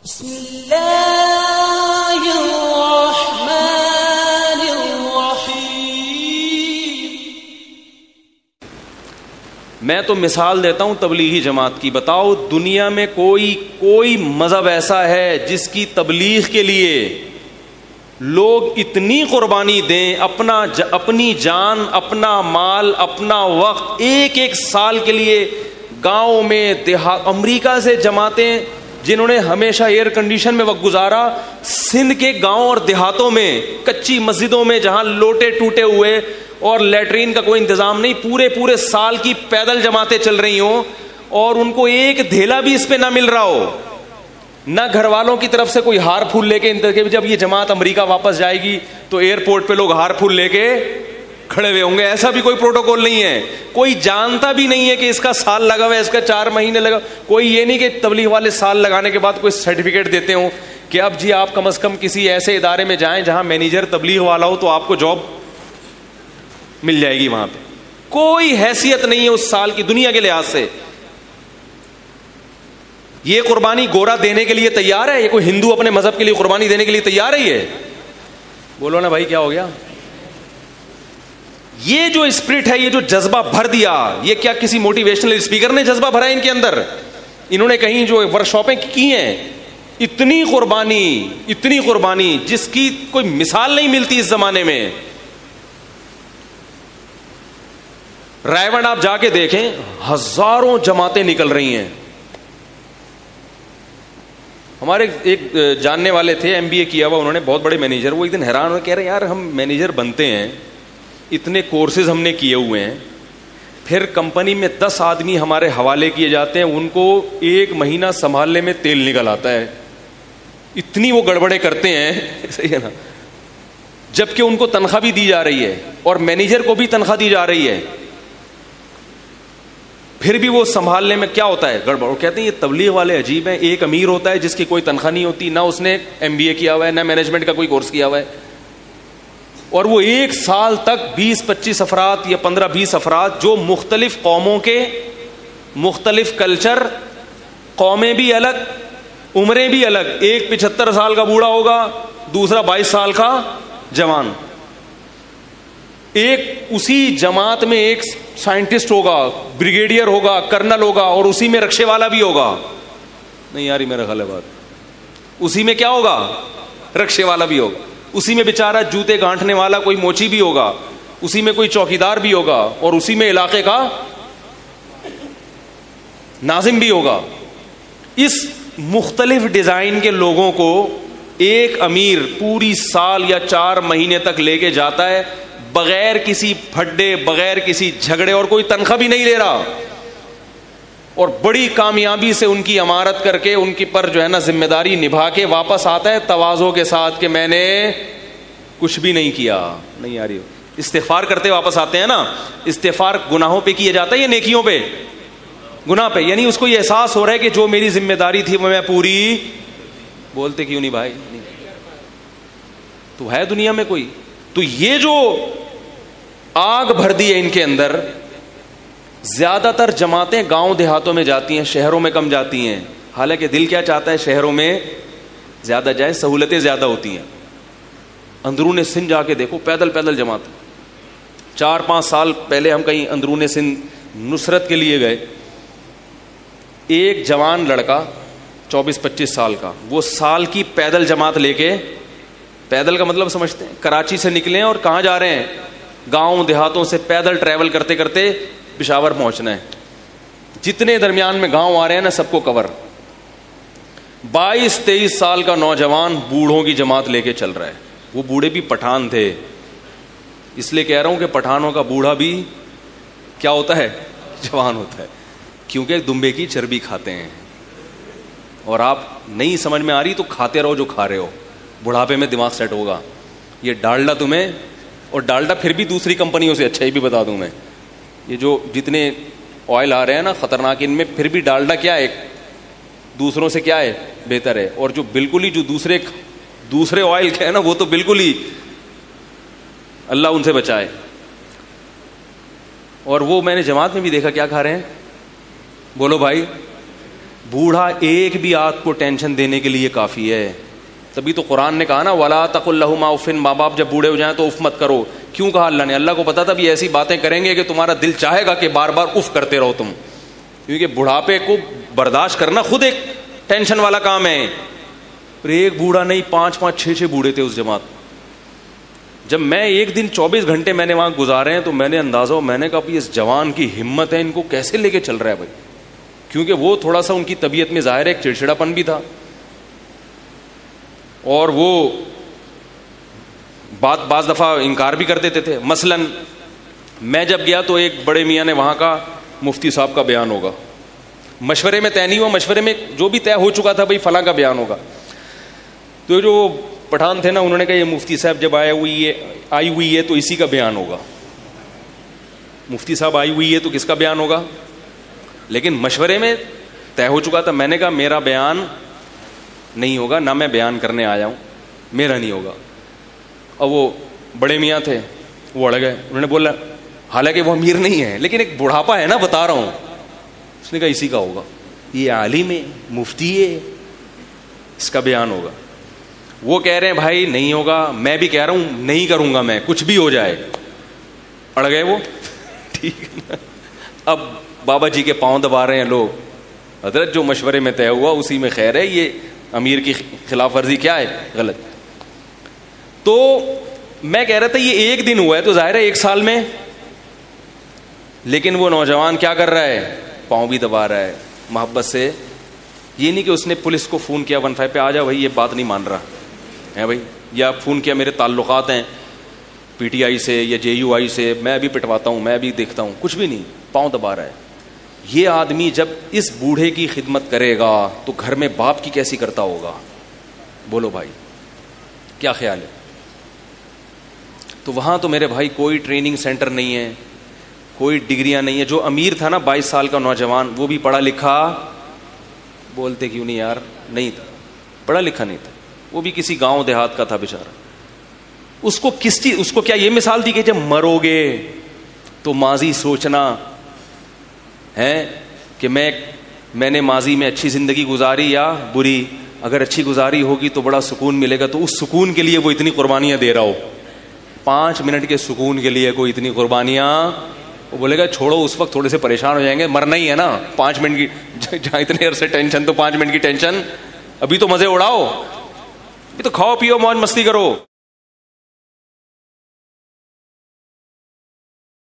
بسم اللہ الرحمن الرحیم. میں تو مثال دیتا ہوں تبلیغی جماعت کی. بتاؤ دنیا میں کوئی مذہب ایسا ہے جس کی تبلیغ کے لیے لوگ اتنی قربانی دیں، اپنی جان، اپنا مال، اپنا وقت، ایک سال کے لیے گاؤں میں امریکہ سے جماعتیں جنہوں نے ہمیشہ ایئر کنڈیشن میں وقت گزارا، سندھ کے گاؤں اور دیہاتوں میں کچی مسجدوں میں جہاں لوٹے ٹوٹے ہوئے اور لیٹرین کا کوئی انتظام نہیں، پورے سال کی پیدل جماعتیں چل رہی ہوں اور ان کو ایک دھیلا بھی اس پہ نہ مل رہا ہو، نہ گھر والوں کی طرف سے کوئی ہار پھول لے کے. جب یہ جماعت امریکہ واپس جائے گی تو ایئرپورٹ پہ لوگ ہار پھول لے کے کھڑے ہوئے ہوں گے. ایسا بھی کوئی پروٹوکول نہیں ہے. کوئی جانتا بھی نہیں ہے کہ اس کا سال لگا ہوا ہے، اس کا 4 مہینے لگا. کوئی یہ نہیں کہ تبلیغ والے سال لگانے کے بعد کوئی سرٹیفکیٹ دیتے ہوں کہ اب جی آپ کم از کم کسی ایسے ادارے میں جائیں جہاں مینیجر تبلیغ والا ہو تو آپ کو جاب مل جائے گی. وہاں پہ کوئی حیثیت نہیں ہے اس سال کی دنیا کے لحاظ سے. یہ قربانی گورا دینے کے لیے تیار ہے؟ یہ کوئی ہندو اپنے مذہب کے لیے قربانی دینے کے لیے تیار ہے؟ یہ بولو نا بھائی، کیا ہو گیا؟ یہ جو اسپرٹ ہے، یہ جو جذبہ بھر دیا، یہ کیا کسی موٹیویشنل اسپیکر نے جذبہ بھرا ہے ان کے اندر؟ انہوں نے کہیں جو ورکشاپیں کی ہیں، اتنی قربانی جس کی کوئی مثال نہیں ملتی اس زمانے میں. رائے آپ جا کے دیکھیں، ہزاروں جماعتیں نکل رہی ہیں. ہمارے ایک جاننے والے تھے، MBA کیا ہوا انہوں نے، بہت بڑے مینیجر. وہ ایک دن حیران ہو، کہہ رہے یار ہم مینیجر بنتے ہیں، اتنے کورسز ہم نے کیے ہوئے ہیں، پھر کمپنی میں 10 آدمی ہمارے حوالے کیے جاتے ہیں، ان کو 1 مہینہ سنبھالنے میں تیل نکل آتا ہے. اتنی وہ گڑبڑے کرتے ہیں، صحیح ہے نا، جبکہ ان کو تنخواہ بھی دی جا رہی ہے اور مینیجر کو بھی تنخواہ دی جا رہی ہے، پھر بھی وہ سنبھالنے میں کیا ہوتا ہے گڑبڑ. وہ کہتے ہیں یہ تبلیغ والے عجیب ہیں. ایک امیر ہوتا ہے جس کی کوئی تنخواہ نہیں ہوتی، نہ اس نے MBA کیا ہوا ہے، نہ مینجمنٹ کا کوئی کورس کیا ہوا ہے، اور وہ 1 سال تک 20-25 افراد یا 15-20 افراد جو مختلف قوموں کے، مختلف کلچر، قومیں بھی الگ، عمریں بھی الگ. ایک 75 سال کا بوڑھا ہوگا، دوسرا 22 سال کا جوان. ایک اسی جماعت میں ایک سائنٹسٹ ہوگا، بریگیڈیئر ہوگا، کرنل ہوگا، اور اسی میں رکشے والا بھی ہوگا. نہیں یار میرا خیال ہے بات، اسی میں کیا ہوگا؟ رکشے والا بھی ہوگا. اسی میں بیچارہ جوتے گانٹھنے والا کوئی موچی بھی ہوگا، اسی میں کوئی چوکیدار بھی ہوگا، اور اسی میں علاقے کا ناظم بھی ہوگا. اس مختلف ڈیزائن کے لوگوں کو ایک امیر پوری سال یا 4 مہینے تک لے کے جاتا ہے، بغیر کسی پھڈے، بغیر کسی جھگڑے، اور کوئی تنخواہ بھی نہیں لے رہا، اور بڑی کامیابی سے ان کی امارت کر کے ان کی پر جو ہے نا ذمہ داری نبھا کے واپس آتا ہے تواضع کے ساتھ کہ میں نے کچھ بھی نہیں کیا. نہیں آ رہی ہو؟ استغفار کرتے واپس آتے ہیں نا. استغفار گناہوں پہ کیا جاتا ہے یا نیکیوں پہ؟ گناہ پہ. یعنی اس کو یہ احساس ہو رہا ہے کہ جو میری ذمہ داری تھی وہ میں پوری. بولتے کیوں نہیں بھائی؟ نہیں تو ہے دنیا میں کوئی. تو یہ جو آگ بھر دی ہے ان کے اندر، زیادہ تر جماعتیں گاؤں دیہاتوں میں جاتی ہیں، شہروں میں کم جاتی ہیں. حالانکہ دل کیا چاہتا ہے شہروں میں زیادہ جائے، سہولتیں زیادہ ہوتی ہیں. اندرون سندھ جا کے دیکھو، پیدل جماعت. 4-5 سال پہلے ہم کہیں اندرون سندھ نصرت کے لیے گئے. ایک جوان لڑکا 24-25 سال کا، وہ سال کی پیدل جماعت لے کے، پیدل کا مطلب سمجھتے ہیں، کراچی سے نکلے اور کہاں جا رہے ہیں؟ گاؤں دیہاتوں سے پیدل ٹریول کرتے کرتے پشاور پہنچنا ہے. جتنے درمیان میں گاؤں آ رہے ہیں نا سب کو کور. 22-23 سال کا نوجوان بوڑھوں کی جماعت لے کے چل رہا ہے. وہ بوڑھے بھی پٹھان تھے، اس لیے کہہ رہا ہوں کہ پٹھانوں کا بوڑھا بھی کیا ہوتا ہے؟ جوان ہوتا ہے، کیونکہ دمبے کی چربی کھاتے ہیں. اور آپ نہیں سمجھ میں آ رہی تو کھاتے رہو جو کھا رہے ہو، بڑھاپے میں دماغ سیٹ ہوگا. یہ ڈالڈا تمہیں، اور ڈالڈا پھر بھی دوسری کمپنیوں سے اچھا ہی بھی بتا دوں میں، یہ جو جتنے آئل آ رہے ہیں نا خطرناک، ان میں پھر بھی ڈالڈا کیا ہے، دوسروں سے کیا ہے، بہتر ہے. اور جو بالکل ہی جو دوسرے آئل کے ہیں نا وہ تو بالکل ہی اللہ ان سے بچائے. اور وہ میں نے جماعت میں بھی دیکھا کیا کھا رہے ہیں، بولو بھائی، بوڑھا ایک بھی آدھ کو ٹینشن دینے کے لیے کافی ہے. تبھی تو قرآن نے کہا نا ولا تقل لہما اف. ماں باپ جب بوڑھے ہو جائیں تو اف مت کرو. کیوں کہا اللہ نے؟ اللہ کو پتا تھا بھی ایسی باتیں کریں گے کہ تمہارا دل چاہے گا کہ بار بار اف کرتے رہو تم, کیونکہ بڑھاپے کو برداشت کرنا خود ایک ٹینشن والا کام ہے. پر ایک بوڑھا نہیں, 5-5 6 بوڑھے تھے اس جماعت. جب میں ایک دن 24 گھنٹے میں نے وہاں گزارے ہیں تو میں نے اندازہ ہو, میں نے کہا اس جوان کی ہمت ہے, ان کو کیسے لے کے چل رہا ہے بھائی. کیونکہ وہ تھوڑا سا ان کی طبیعت میں ظاہر ہے ایک چڑچڑا پن بھی تھا, اور وہ بعض دفعہ انکار بھی کر دیتے تھے. مثلا میں جب گیا تو ایک بڑے میاں نے وہاں کا مفتی صاحب کا بیان ہوگا, مشورے میں طے نہیں ہوا, مشورے میں جو بھی طے ہو چکا تھا بھائی فلاں کا بیان ہوگا. تو جو پٹھان تھے نا, انہوں نے کہا یہ مفتی صاحب جب آئی ہوئی ہے تو اسی کا بیان ہوگا. مفتی صاحب آئی ہوئی ہے تو کس کا بیان ہوگا؟ لیکن مشورے میں طے ہو چکا تھا. میں نے کہا میرا بیان نہیں ہوگا, نہ میں بیان کرنے آیا ہوں, میرا نہیں ہوگا. اور وہ بڑے میاں تھے, وہ اڑ گئے. انہوں نے بولا حالانکہ وہ امیر نہیں ہے لیکن ایک بڑھاپا ہے نا, بتا رہا ہوں. اس نے کہا اسی کا ہوگا, یہ عالم ہے, مفتی ہے, اس کا بیان ہوگا. وہ کہہ رہے ہیں بھائی نہیں ہوگا, میں بھی کہہ رہا ہوں نہیں کروں گا میں, کچھ بھی ہو جائے. اڑ گئے وہ. ٹھیک ہے, اب بابا جی کے پاؤں دبا رہے ہیں لوگ. حضرت جو مشورے میں طے ہوا اسی میں خیر ہے, یہ امیر کی خلاف ورزی کیا ہے, غلط. تو میں کہہ رہا تھا یہ ایک دن ہوا ہے تو ظاہر ہے ایک سال میں, لیکن وہ نوجوان کیا کر رہا ہے, پاؤں بھی دبا رہا ہے محبت سے. یہ نہیں کہ اس نے پولیس کو فون کیا 15 پہ, آ جا بھائی یہ بات نہیں مان رہا ہے بھائی, یا فون کیا میرے تعلقات ہیں پی ٹی آئی سے یا جے یو آئی سے, میں ابھی پٹواتا ہوں, میں ابھی دیکھتا ہوں, کچھ بھی نہیں, پاؤں دبا رہا ہے. یہ آدمی جب اس بوڑھے کی خدمت کرے گا تو گھر میں باپ کی کیسی کرتا ہوگا, بولو بھائی کیا خیال ہے. تو وہاں تو میرے بھائی کوئی ٹریننگ سینٹر نہیں ہے, کوئی ڈگریاں نہیں ہے. جو امیر تھا نا 22 سال کا نوجوان, وہ بھی پڑھا لکھا, بولتے کیوں نہیں یار, نہیں تھا, پڑھا لکھا نہیں تھا, وہ بھی کسی گاؤں دیہات کا تھا بیچارہ. اس کو کس چیز, اس کو کیا یہ مثال دی کہ جب مرو گے تو ماضی سوچنا ہے کہ میں نے ماضی میں اچھی زندگی گزاری یا بری. اگر اچھی گزاری ہوگی تو بڑا سکون ملے گا, تو اس سکون کے لیے وہ اتنی قربانیاں دے رہا ہو. 5 منٹ کے سکون کے لیے کوئی اتنی قربانیاں, وہ بولے گا چھوڑو, اس وقت تھوڑے سے پریشان ہو جائیں گے, مرنا ہی ہے نا, 5 منٹ کی جہاں اتنے عرصے ٹینشن, تو 5 منٹ کی ٹینشن, ابھی تو مزے اڑاؤ, ابھی تو کھاؤ پیو موج مستی کرو.